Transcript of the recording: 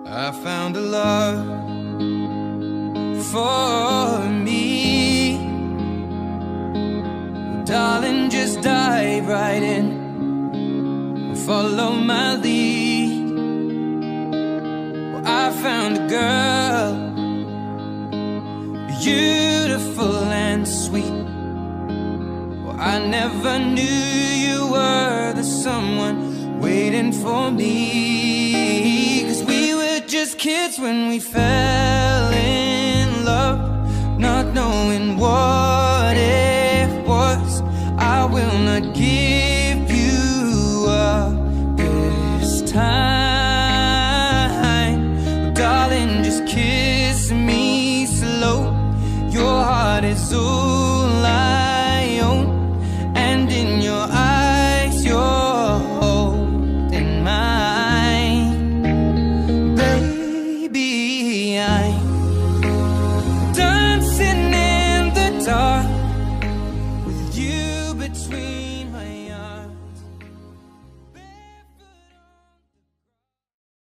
I found a love for me. Darling, just dive right in, follow my lead. Well, I found a girl, beautiful and sweet. Well, I never knew you were the someone waiting for me. 'Cause we were just kids when we fell in love, not knowing what it was. I will not give you up this time. Darling, just kiss me slow. Your heart is over.